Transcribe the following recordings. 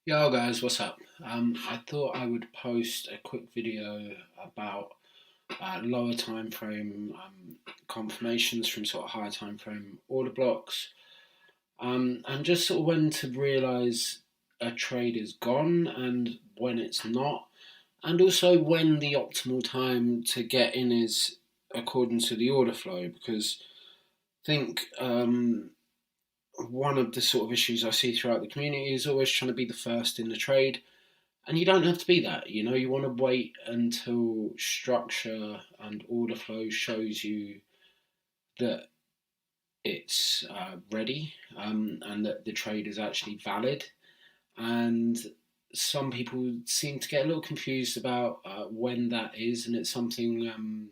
Yo guys, what's up? I thought I would post a quick video about lower time frame confirmations from sort of higher time frame order blocks, and just sort of when to realise a trade is gone and when it's not, and also when the optimal time to get in is according to the order flow. Because I think one of the sort of issues I see throughout the community is always trying to be the first in the trade. And you don't have to be that, you want to wait until structure and order flow shows you that it's ready, and that the trade is actually valid. And some people seem to get a little confused about when that is, and it's something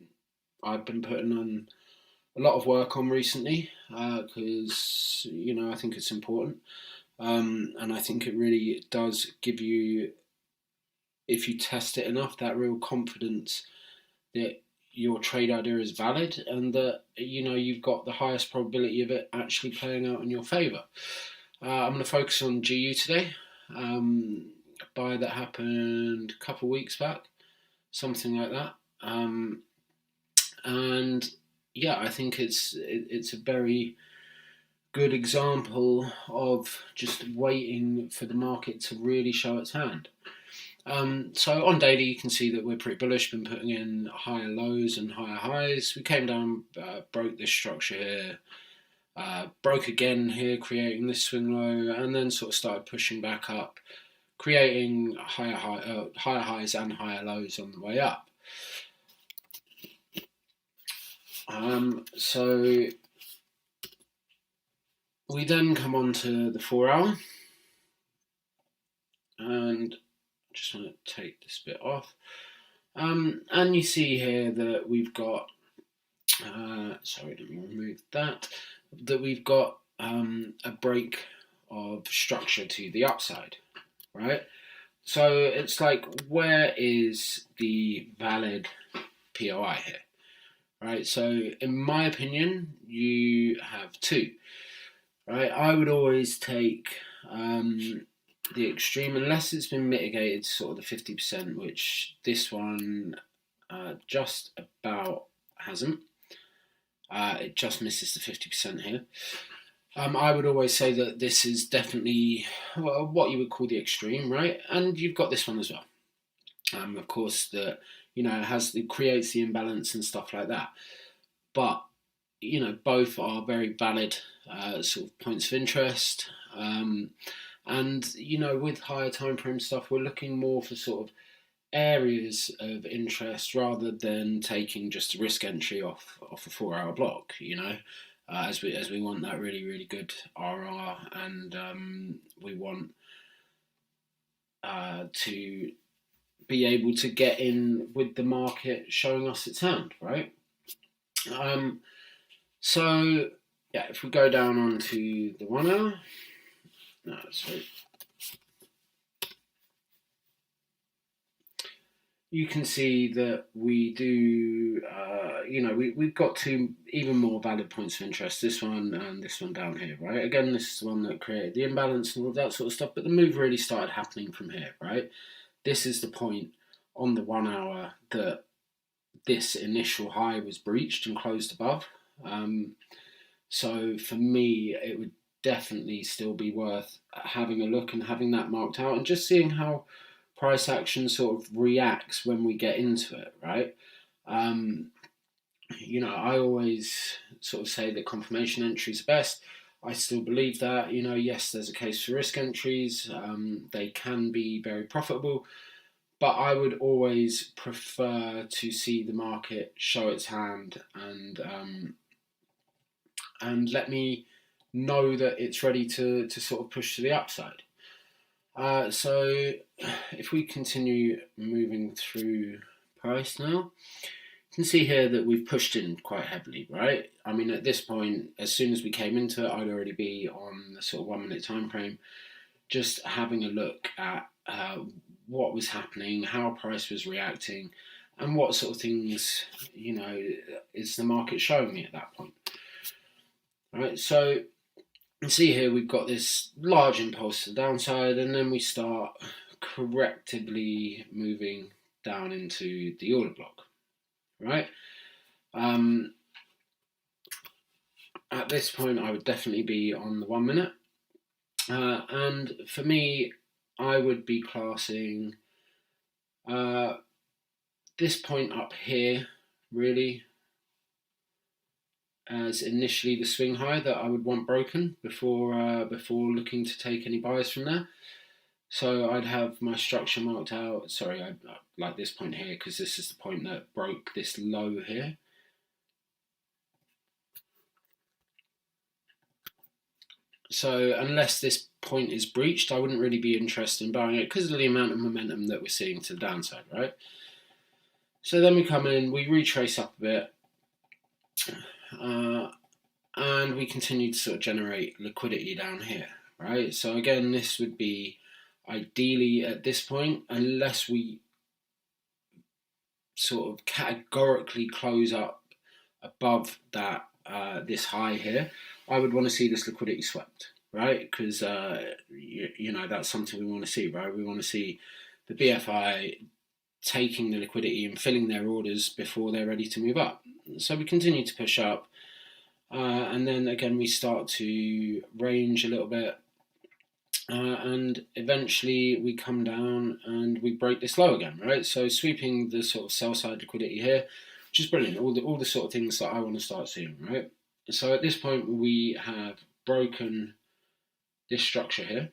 I've been putting on a lot of work on recently because I think it's important, and I think it really does give you, if you test it enough, that real confidence that your trade idea is valid and that you've got the highest probability of it actually playing out in your favour. I'm going to focus on GU today. A buy that happened a couple of weeks back, something like that, and yeah, I think it's a very good example of just waiting for the market to really show its hand. So on daily, you can see that we're pretty bullish, been putting in higher lows and higher highs. We came down, broke this structure here, broke again here, creating this swing low, and then sort of started pushing back up, creating higher highs and higher lows on the way up. So we then come on to the 4 hour, and just want to take this bit off, and you see here that we've got sorry, let me remove that we've got a break of structure to the upside, right? So it's like, where is the valid POI here, right? So in my opinion, you have two, right? I would always take the extreme, unless it's been mitigated to sort of the 50%, which this one just about hasn't. It just misses the 50% here. I would always say that this is definitely what you would call the extreme, right? And you've got this one as well. Of course, that it creates the imbalance and stuff like that. But both are very valid sort of points of interest. And with higher time frame stuff, we're looking more for sort of areas of interest rather than taking just a risk entry off a 4 hour block. As we want that really, really good RR, and we want to be able to get in with the market showing us its hand, right? So yeah, if we go down onto the 1 hour, no, sorry. You can see that we do, we've got two even more valid points of interest, this one and this one down here, right? Again, this is the one that created the imbalance and all that sort of stuff, but the move really started happening from here, right? This is the point on the 1 hour that this initial high was breached and closed above. So for me, it would definitely still be worth having a look and having that marked out and just seeing how price action sort of reacts when we get into it, right? I always sort of say that confirmation entries are best. I still believe that. Yes, there's a case for risk entries. They can be very profitable, but I would always prefer to see the market show its hand and let me know that it's ready to sort of push to the upside. So if we continue moving through price now, you can see here that we've pushed in quite heavily, right? I mean, at this point, as soon as we came into it, I'd already be on the sort of 1 minute time frame, just having a look at what was happening, how price was reacting, and what sort of things, is the market showing me at that point. All right, so And see here we've got this large impulse to the downside, and then we start correctively moving down into the order block, right? At this point I would definitely be on the 1 minute, and for me I would be classing this point up here really as initially the swing high that I would want broken before looking to take any buys from there. So I'd have my structure marked out. Sorry, I like this point here because this is the point that broke this low here. So unless this point is breached, I wouldn't really be interested in buying it because of the amount of momentum that we're seeing to the downside, right? So then we come in, we retrace up a bit, and we continue to sort of generate liquidity down here, right? So again, this would be ideally at this point, unless we sort of categorically close up above that this high here, I would want to see this liquidity swept, right? Because you know, that's something we want to see, right? We want to see the BFI taking the liquidity and filling their orders before they're ready to move up. So we continue to push up, and then again we start to range a little bit, and eventually we come down and we break this low again, right? So sweeping the sort of sell side liquidity here, which is brilliant. All the sort of things that I want to start seeing, right? So at this point we have broken this structure here,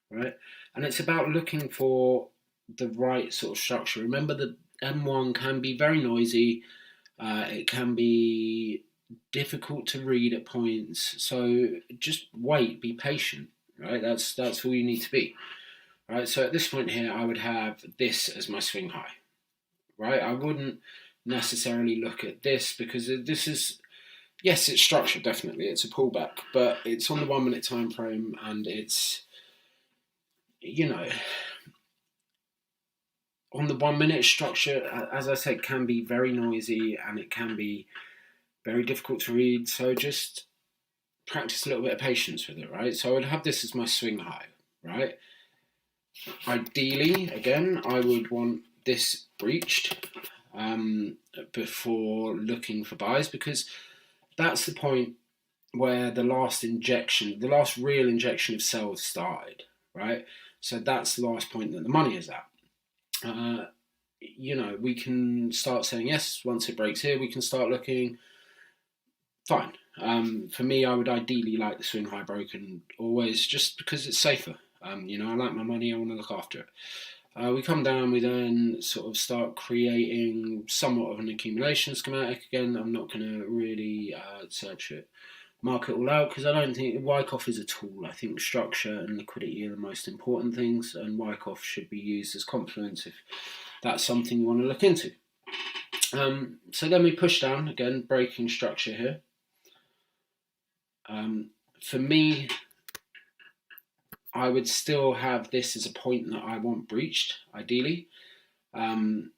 right? And it's about looking for the right sort of structure. Remember that M1 can be very noisy. It can be difficult to read at points. So just wait, be patient, right? That's all you need to be, right? So at this point here, I would have this as my swing high, right? I wouldn't necessarily look at this because this is, yes, it's structured, definitely. It's a pullback, but it's on the 1 minute time frame, and it's, you know, on the 1 minute structure, as I said, can be very noisy and it can be very difficult to read. So just practice a little bit of patience with it, right? So I would have this as my swing high, right? Ideally, again, I would want this breached before looking for buys, because that's the point where the last real injection of sales started, right? So that's the last point that the money is at. You know, we can start saying, yes, once it breaks here, we can start looking. Fine. For me, I would ideally like the swing high broken always, just because it's safer. You know, I like my money, I want to look after it. We come down, we then sort of start creating somewhat of an accumulation schematic. Again, I'm not going to really search it, mark it all out, because I don't think Wyckoff is a tool. I think structure and liquidity are the most important things, and Wyckoff should be used as complements if that's something you want to look into. So then we push down, again, breaking structure here. For me, I would still have this as a point that I want breached, ideally. You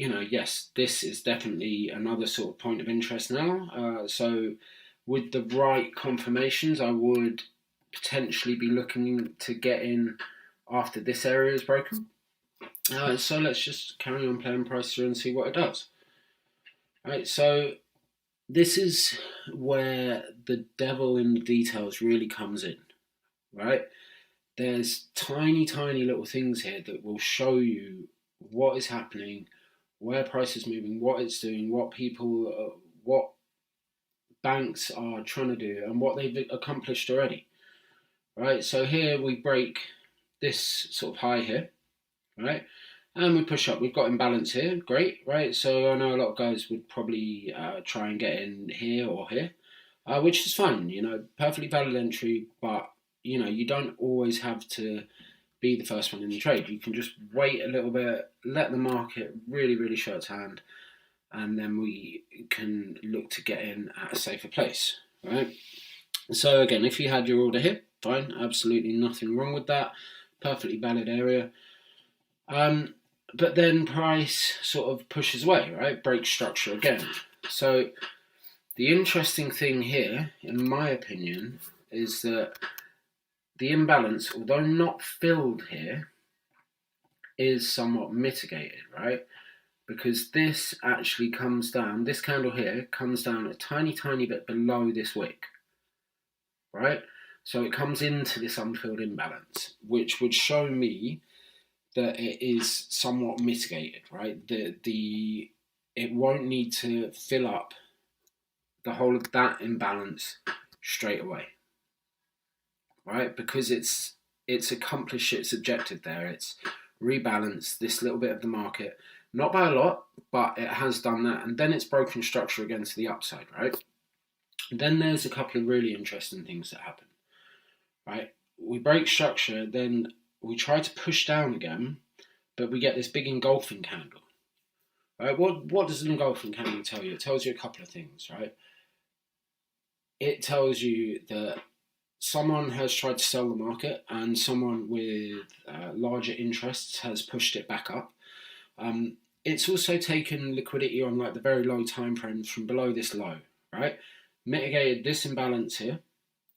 know, yes, this is definitely another sort of point of interest now. So with the right confirmations, I would potentially be looking to get in after this area is broken. So let's just carry on playing price through and see what it does. Right, so this is where the devil in the details really comes in, right? There's tiny little things here that will show you what is happening, where price is moving, what it's doing, what banks are trying to do, and what they've accomplished already, right? So here we break this sort of high here, right? And we push up. We've got imbalance here, great, right? So I know a lot of guys would probably try and get in here or here, which is fine, you know, perfectly valid entry, but, you know, you don't always have to be the first one in the trade. You can just wait a little bit, let the market really show its hand, and then we can look to get in at a safer place, right? So again, if you had your order here, fine, absolutely nothing wrong with that, perfectly valid area. But then price sort of pushes away, right? Breaks structure again. So The interesting thing here, in my opinion, is that the imbalance, although not filled here, is somewhat mitigated, right? Because this actually comes down, this candle here comes down a tiny bit below this wick, right? So it comes into this unfilled imbalance, which would show me that it is somewhat mitigated, right? It won't need to fill up the whole of that imbalance straight away, right? Because it's accomplished its objective there. It's rebalanced this little bit of the market, not by a lot, but it has done that, and then it's broken structure again to the upside, right? And then there's a couple of really interesting things that happen, right? We break structure, then we try to push down again, but we get this big engulfing candle, right? What does an engulfing candle tell you? It tells you a couple of things, right? It tells you that someone has tried to sell the market, and someone with larger interests has pushed it back up. It's also taken liquidity on like the very low time frames from below this low, right? Mitigated this imbalance here,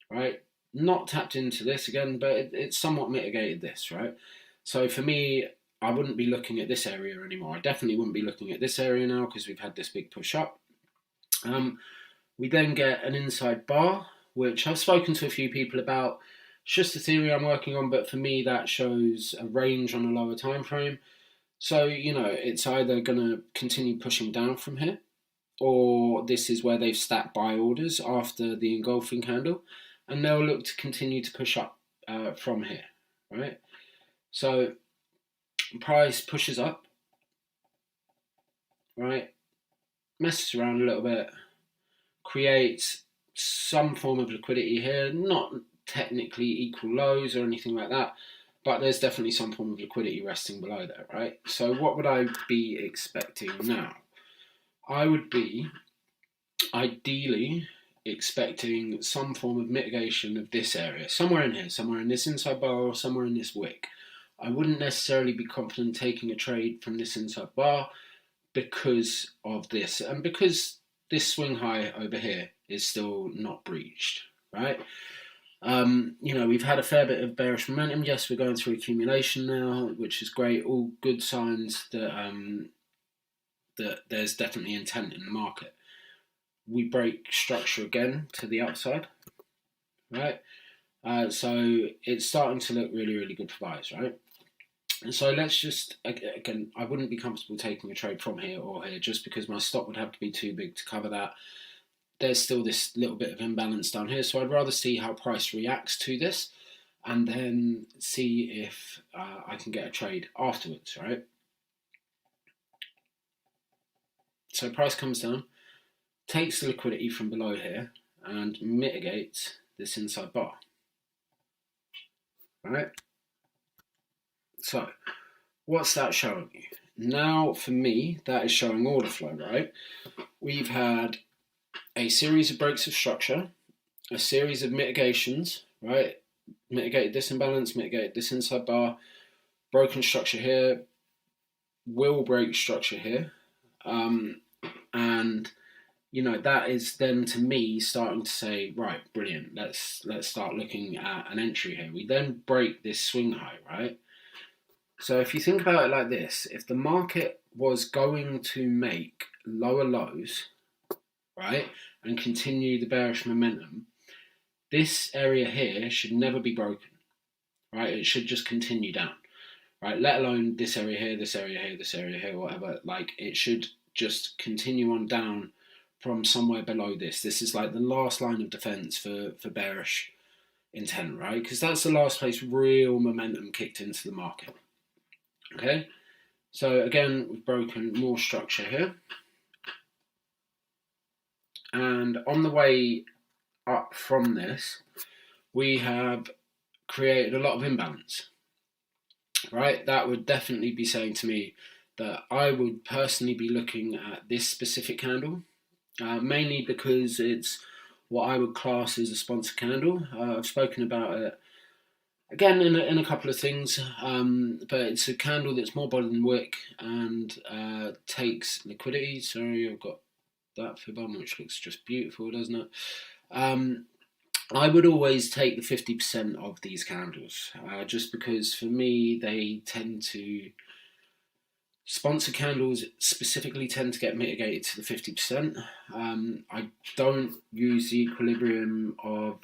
right? Not tapped into this again, but it's somewhat mitigated this, right? So for me, I wouldn't be looking at this area anymore. I definitely wouldn't be looking at this area now because we've had this big push up. We then get an inside bar, which I've spoken to a few people about. It's just a theory I'm working on, but for me that shows a range on a lower time frame. So, you know, it's either going to continue pushing down from here, or this is where they've stacked buy orders after the engulfing candle, and they'll look to continue to push up from here, right? So price pushes up, right? Messes around a little bit, creates some form of liquidity here, not technically equal lows or anything like that, but there's definitely some form of liquidity resting below there, right? So what would I be expecting now? I would be ideally expecting some form of mitigation of this area, somewhere in here, somewhere in this inside bar, or somewhere in this wick. I wouldn't necessarily be confident taking a trade from this inside bar because of this, and because this swing high over here is still not breached, right? You know, we've had a fair bit of bearish momentum. Yes, we're going through accumulation now, which is great. All good signs that that there's definitely intent in the market. We break structure again to the upside, right? So it's starting to look really good for buyers, right? And so let's just, again, I wouldn't be comfortable taking a trade from here or here just because my stop would have to be too big to cover that. There's still this little bit of imbalance down here, so I'd rather see how price reacts to this and then see if I can get a trade afterwards, right? So price comes down, takes the liquidity from below here and mitigates this inside bar, right? So what's that showing you? Now for me, that is showing order flow, right? We've had a series of breaks of structure, a series of mitigations, right? Mitigated this imbalance, mitigated this inside bar, broken structure here, will break structure here. And you know, that is then to me starting to say, right, brilliant, let's start looking at an entry here. We then break this swing high, right? So if you think about it like this, if the market was going to make lower lows, right, and continue the bearish momentum, this area here should never be broken, right? It should just continue down, right? Let alone this area here, this area here, this area here, whatever. Like, it should just continue on down from somewhere below this. This is like the last line of defense for bearish intent, right? Because that's the last place real momentum kicked into the market. Okay, so again, we've broken more structure here. And on the way up from this, we have created a lot of imbalance, right? That would definitely be saying to me that I would personally be looking at this specific candle, mainly because it's what I would class as a sponsor candle. I've spoken about it again in a couple of things, but it's a candle that's more bottom than wick and takes liquidity. Sorry, I've got that fib on, which looks just beautiful, doesn't it? I would always take the 50% of these candles, just because for me they tend to, sponsor candles specifically tend to get mitigated to the 50%. I don't use the equilibrium of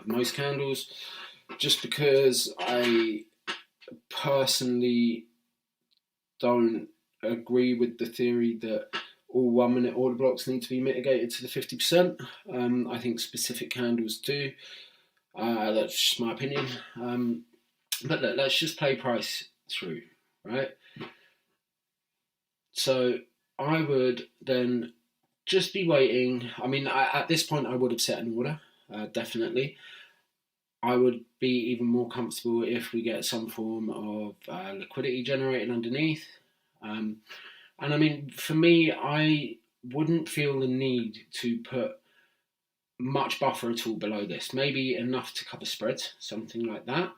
most candles, just because I personally don't agree with the theory that all 1 minute order blocks need to be mitigated to the 50%. I think specific candles do. That's just my opinion. But look, let's just play price through, right? So I would then just be waiting. I mean, at this point I would have set an order, definitely. I would be even more comfortable if we get some form of liquidity generated underneath. And I mean, for me, I wouldn't feel the need to put much buffer at all below this. Maybe enough to cover spreads, something like that.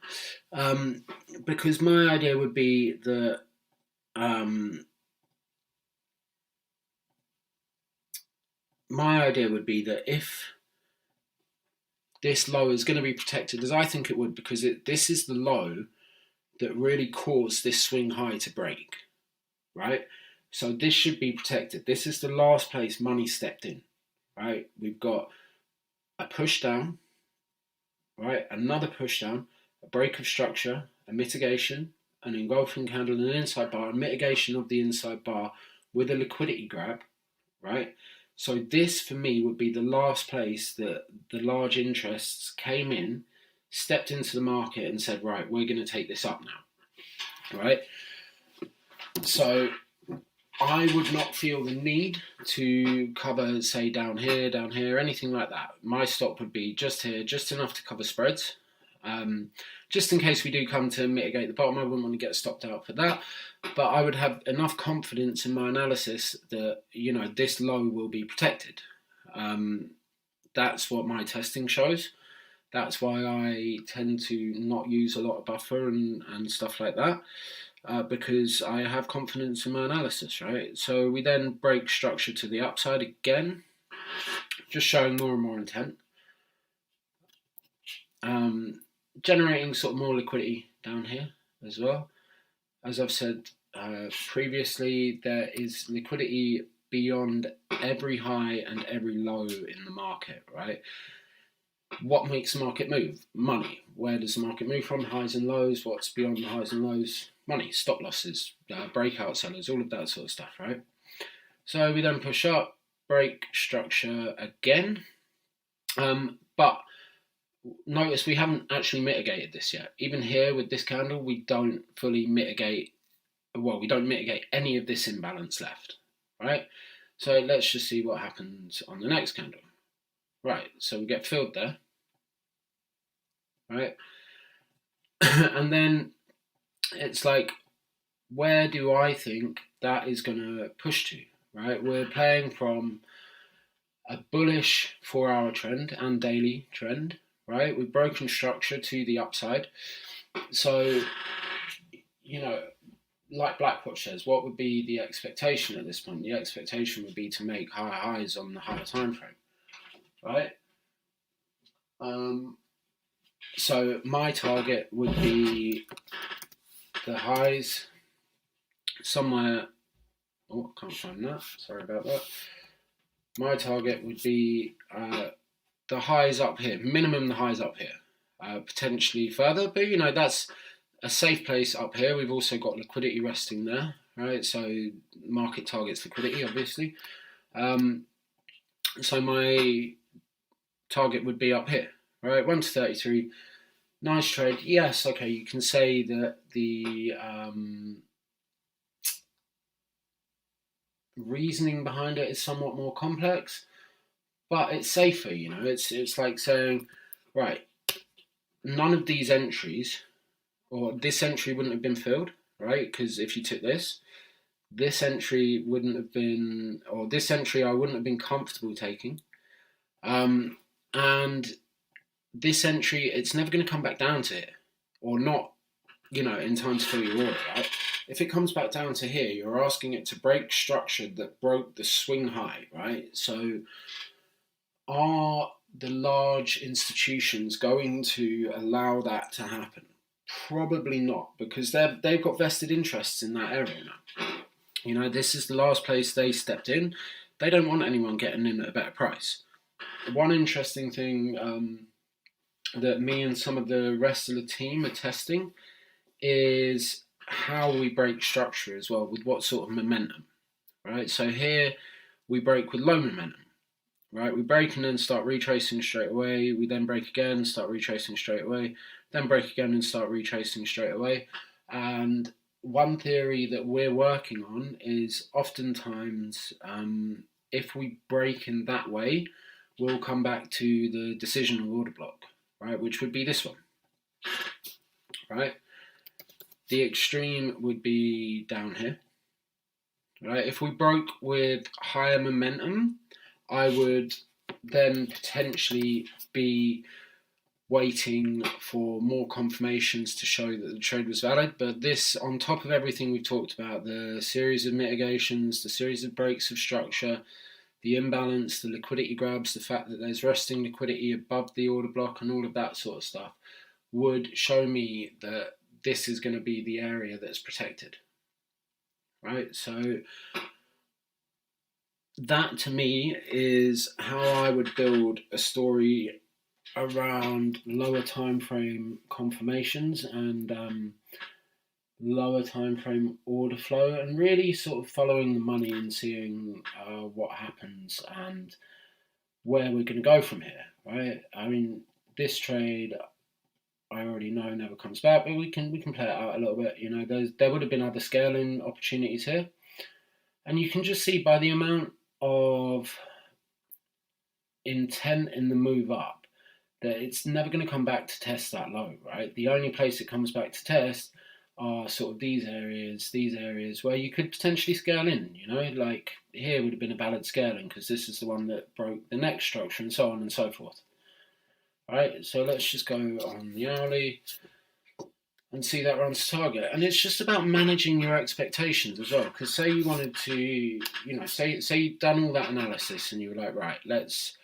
Because my idea would be that if this low is going to be protected, as I think it would, because this is the low that really caused this swing high to break, right? So this should be protected. This is the last place money stepped in, right? We've got a push down, right? Another push down, a break of structure, a mitigation, an engulfing candle, an inside bar, a mitigation of the inside bar with a liquidity grab, right? So this, for me, would be the last place that the large interests came in, stepped into the market and said, right, we're going to take this up now, right? So I would not feel the need to cover, say, down here, anything like that. My stop would be just here, just enough to cover spreads. Just in case we do come to mitigate the bottom, I wouldn't want to get stopped out for that. But I would have enough confidence in my analysis that, you know, this low will be protected. That's what my testing shows. That's why I tend to not use a lot of buffer and stuff like that. Because I have confidence in my analysis, right? So we then break structure to the upside again, just showing more and more intent. Generating sort of more liquidity down here as well. As I've said previously, there is liquidity beyond every high and every low in the market, right? What makes the market move? Money. Where does the market move from? Highs and lows. What's beyond the highs and lows? Money. Stop losses, breakout sellers, all of that sort of stuff, right? So we then push up, break structure again. But notice we haven't actually mitigated this yet. Even here with this candle, we don't fully mitigate, well, we don't mitigate any of this imbalance left, right? So let's just see what happens on the next candle. Right, so we get filled there, right? And then it's like, where do I think that is going to push to, right? We're playing from a bullish 4-hour trend and daily trend, right? We've broken structure to the upside. So, you know, like Blackwatch says, what would be the expectation at this point? The expectation would be to make higher highs on the higher time frame, right? So my target would be the highs somewhere. Oh, I can't find that. Sorry about that. My target would be the highs up here, minimum the highs up here, potentially further, but you know, that's a safe place up here. We've also got liquidity resting there, right? So market targets liquidity, obviously. So my target would be up here, right? 1 to 33, nice trade. Yes, okay, you can say that the reasoning behind it is somewhat more complex, but it's safer, you know. It's like saying, right, none of these entries, or this entry wouldn't have been filled, right? Because if you took this entry wouldn't have been, or this entry I wouldn't have been comfortable taking. And this entry, it's never going to come back down to it, or not, you know, in time to fill your order, right? if it comes back down to here, you're asking it to break structure that broke the swing high, right? So are the large institutions going to allow that to happen? Probably not, because they've got vested interests in that area now. This is the last place they stepped in. They don't want anyone getting in at a better price. One interesting thing that me and some of the rest of the team are testing is how we break structure as well, with what sort of momentum, right? So here we break with low momentum, right? We break and then start retracing straight away. We then break again, start retracing straight away, then break again and start retracing straight away. And one theory that we're working on is oftentimes if we break in that way, we'll come back to the decisional order block, right? Which would be this one, right? The extreme would be down here, right? If we broke with higher momentum, I would then potentially be waiting for more confirmations to show that the trade was valid. But this, on top of everything we've talked about, the series of mitigations, the series of breaks of structure, the imbalance, the liquidity grabs, the fact that there's resting liquidity above the order block and all of that sort of stuff, would show me that this is going to be the area that's protected, right? So that to me is how I would build a story around lower time frame confirmations and lower time frame order flow, and really sort of following the money and seeing what happens and where we're going to go from here, right? I mean, this trade I already know never comes back, but we can play it out a little bit. There would have been other scaling opportunities here, and you can just see by the amount of intent in the move up that it's never going to come back to test that low, right? The only place it comes back to test are sort of these areas where you could potentially scale in, like here would have been a valid scaling because this is the one that broke the next structure and so on and so forth. Right, so let's just go on the hourly and see that runs to target. And it's just about managing your expectations as well. Because say you wanted to, say you've done all that analysis and you were like, right, let's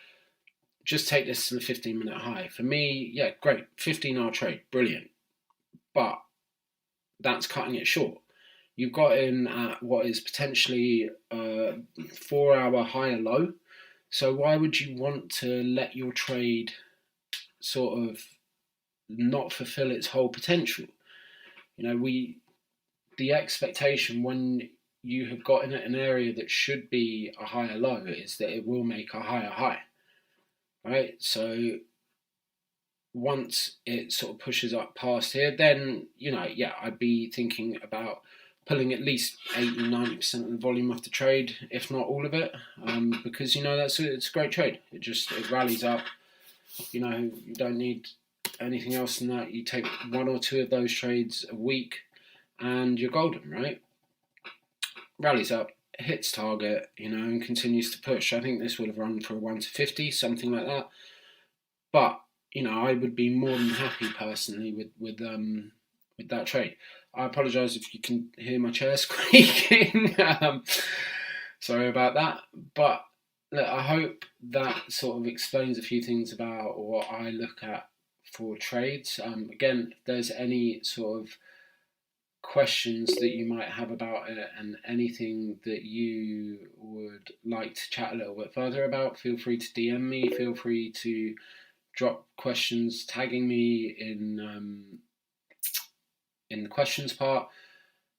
just take this to the 15-minute high. For me, yeah, great, 15-hour trade, brilliant. But that's cutting it short. You've got in at what is potentially a 4-hour higher low. So why would you want to let your trade sort of not fulfill its whole potential? The expectation when you have got in an area that should be a higher low is that it will make a higher high, right? So once it sort of pushes up past here, then I'd be thinking about pulling at least 80-90% of the volume off the trade, if not all of it, because it's a great trade. It rallies up. You don't need anything else than that. You take 1 or 2 of those trades a week and you're golden, right? Rallies up, hits target, and continues to push. I think this would have run for a 1 to 50, something like that. But, I would be more than happy personally with that trade. I apologise if you can hear my chair squeaking. Sorry about that. But look, I hope that sort of explains a few things about what I look at for trades. Again, if there's any sort of questions that you might have about it and anything that you would like to chat a little bit further about, feel free to DM me. Feel free to drop questions tagging me in the questions part.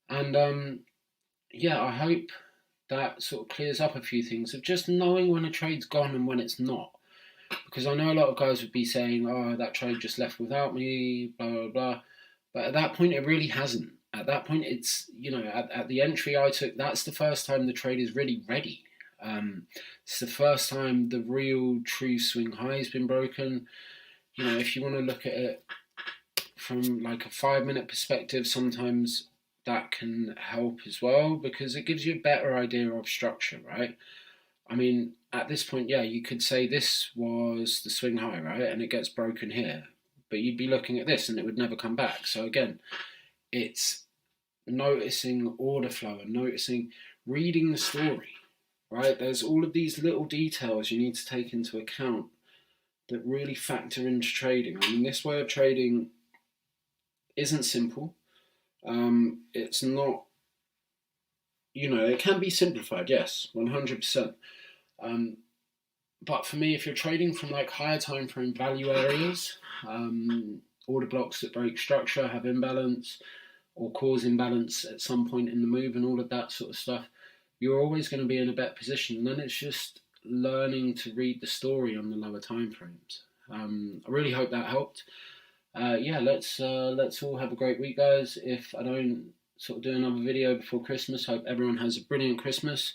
And I hope that sort of clears up a few things of just knowing when a trade's gone and when it's not. Because I know a lot of guys would be saying, oh, that trade just left without me, blah, blah, blah. But at that point, it really hasn't. At that point, it's, at the entry I took, that's the first time the trade is really ready. It's the first time the real true swing high has been broken. If you want to look at it from like a 5-minute perspective, sometimes that can help as well because it gives you a better idea of structure, right? I mean, at this point, you could say this was the swing high, right? And it gets broken here. But you'd be looking at this and it would never come back. So again, it's noticing order flow and noticing reading the story, right? There's all of these little details you need to take into account that really factor into trading. I mean, this way of trading isn't simple. It's not, it can be simplified, yes, 100%. But for me, if you're trading from like higher time frame value areas, order blocks that break structure, have imbalance, or cause imbalance at some point in the move and all of that sort of stuff, you're always going to be in a better position. And then it's just learning to read the story on the lower time frames. I really hope that helped. Let's all have a great week, guys. If I don't sort of do another video before Christmas, hope everyone has a brilliant Christmas,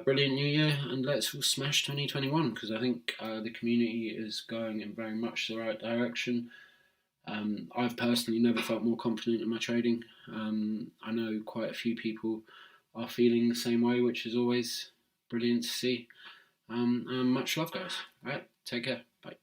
brilliant New Year, and let's all smash 2021, because I think the community is going in very much the right direction. I've personally never felt more confident in my trading. I know quite a few people are feeling the same way, which is always brilliant to see. And much love, guys. All right, take care. Bye.